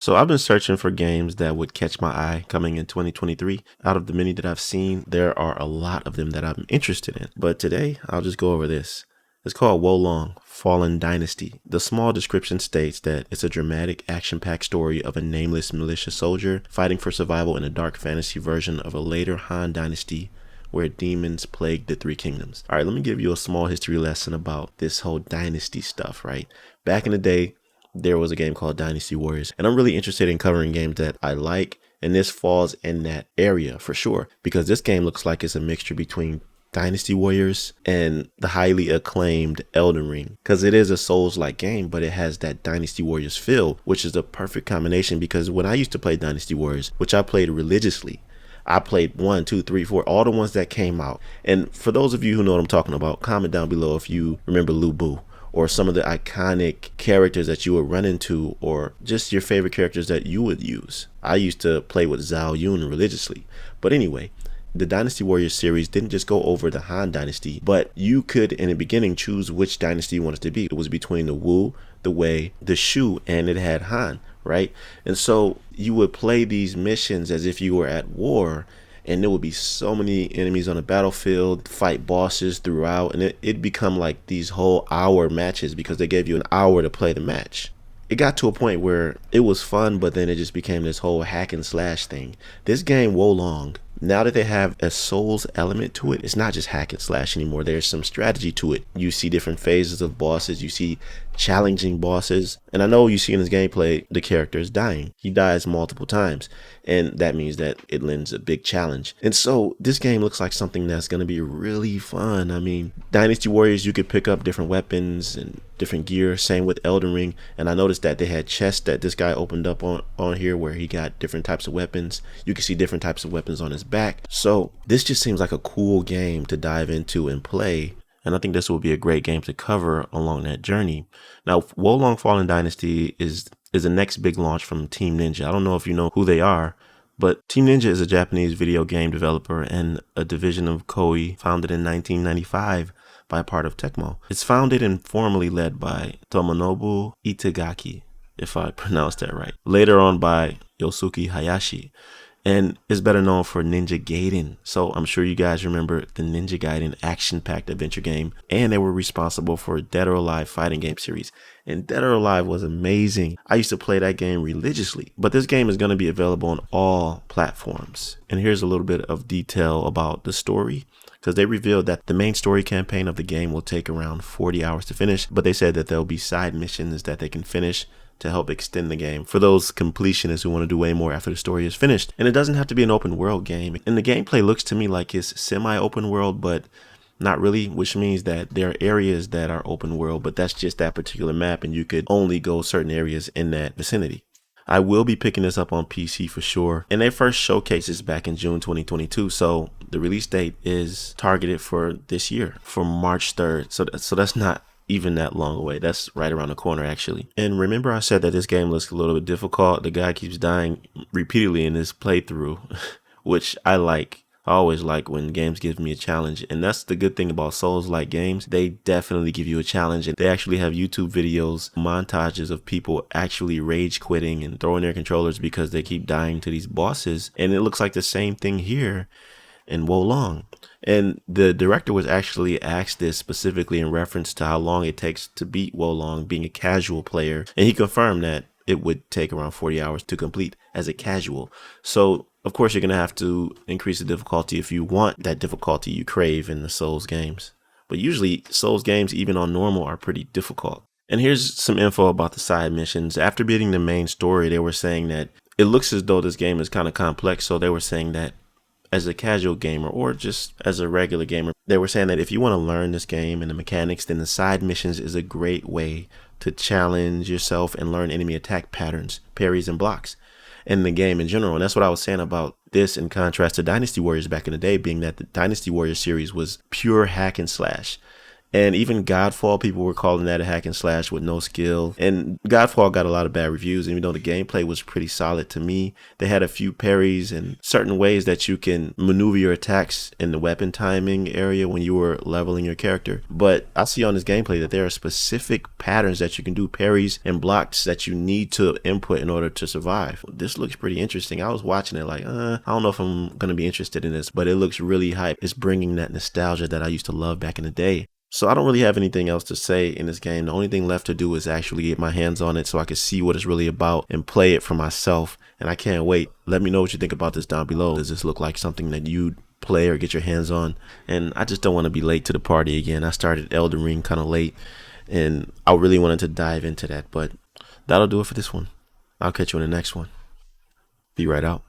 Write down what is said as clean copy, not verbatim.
So I've been searching for games that would catch my eye coming in 2023. Out of the many that I've seen, there are a lot of them that I'm interested in. But today, I'll just go over this. It's called Wolong, Fallen Dynasty. The small description states that it's a dramatic, action-packed story of a nameless militia soldier fighting for survival in a dark fantasy version of a later Han Dynasty where demons plagued the three kingdoms. All right, let me give you a small history lesson about this whole dynasty stuff, right? Back in the day, there was a game called Dynasty Warriors, and I'm really interested in covering games that I like, and this falls in that area for sure, because this game looks like it's a mixture between Dynasty Warriors and the highly acclaimed Elden Ring, because it is a Souls-like game, but it has that Dynasty Warriors feel, which is the perfect combination. Because when I used to play Dynasty Warriors, which I played religiously, I played 1, 2, 3, 4, all the ones that came out. And for those of you who know what I'm talking about, comment down below if you remember Lu Bu, or some of the iconic characters that you would run into, or just your favorite characters that you would use. I used to play with Xiao religiously. But anyway, the Dynasty Warriors series didn't just go over the Han Dynasty, but you could, in the beginning, choose which dynasty you wanted to be. It was between the Wu, the Wei, the Shu, and it had Han, right? And so you would play these missions as if you were at war, and there would be so many enemies on the battlefield, fight bosses throughout, and it'd become like these whole hour matches because they gave you an hour to play the match. It got to a point where it was fun, but then it just became this whole hack and slash thing. This game, Wolong, now that they have a Souls element to it, it's not just hack and slash anymore. There's some strategy to it. You see different phases of bosses. You see challenging bosses. And I know you see in this gameplay, the character is dying. He dies multiple times. And that means that it lends a big challenge. And so this game looks like something that's going to be really fun. I mean, Dynasty Warriors, you could pick up different weapons and different gear. Same with Elden Ring. And I noticed that they had chests that this guy opened up on here where he got different types of weapons. You can see different types of weapons on his back. So this just seems like a cool game to dive into and play. And I think this will be a great game to cover along that journey. Now, Wolong Fallen Dynasty is the next big launch from Team Ninja. I don't know if you know who they are, but Team Ninja is a Japanese video game developer and a division of Koei founded in 1995 by a part of 𝐇𝐞𝐫𝐞. It's founded and formally led by Tomonobu Itagaki, if I pronounced that right. Later on by Yosuke Hayashi, and is better known for Ninja Gaiden. So I'm sure you guys remember the Ninja Gaiden action-packed adventure game, and they were responsible for Dead or Alive fighting game series. And Dead or Alive was amazing. I used to play that game religiously, but this game is going to be available on all platforms. And here's a little bit of detail about the story, because they revealed that the main story campaign of the game will take around 40 hours to finish, but they said that there'll be side missions that they can finish to help extend the game for those completionists who want to do way more after the story is finished. And it doesn't have to be an open world game. And the gameplay looks to me like it's semi-open world, but not really, which means that there are areas that are open world, but that's just that particular map, and you could only go certain areas in that vicinity. I will be picking this up on PC for sure. And they first showcased this back in June 2022. So the release date is targeted for this year, for March 3rd. So that's not even that long away. That's right around the corner, actually. And remember I said that this game looks a little bit difficult. The guy keeps dying repeatedly in this playthrough, which I like. I always like when games give me a challenge, and that's the good thing about Souls-like games. They definitely give you a challenge, and they actually have YouTube videos, montages of people actually rage quitting and throwing their controllers because they keep dying to these bosses. And it looks like the same thing here in Wolong. And the director was actually asked this specifically in reference to how long it takes to beat Wolong being a casual player, and he confirmed that it would take around 40 hours to complete as a casual. So of course you're gonna have to increase the difficulty if you want that difficulty you crave in the Souls games. But usually Souls games, even on normal, are pretty difficult. And here's some info about the side missions. After beating the main story, they were saying that it looks as though this game is kind of complex. So they were saying that as a casual gamer or just as a regular gamer, they were saying that if you want to learn this game and the mechanics, then the side missions is a great way to challenge yourself and learn enemy attack patterns, parries, and blocks in the game in general. And that's what I was saying about this in contrast to Dynasty Warriors back in the day, being that the Dynasty Warriors series was pure hack and slash. And even Godfall, people were calling that a hack and slash with no skill. And Godfall got a lot of bad reviews, even though the gameplay was pretty solid to me. They had a few parries and certain ways that you can maneuver your attacks in the weapon timing area when you were leveling your character. But I see on this gameplay that there are specific patterns that you can do, parries and blocks that you need to input in order to survive. This looks pretty interesting. I was watching it like, I don't know if I'm going to be interested in this, but it looks really hype. It's bringing that nostalgia that I used to love back in the day. So I don't really have anything else to say in this game. The only thing left to do is actually get my hands on it so I can see what it's really about and play it for myself. And I can't wait. Let me know what you think about this down below. Does this look like something that you'd play or get your hands on? And I just don't want to be late to the party again. I started Elden Ring kind of late and I really wanted to dive into that. But that'll do it for this one. I'll catch you in the next one. Be right out.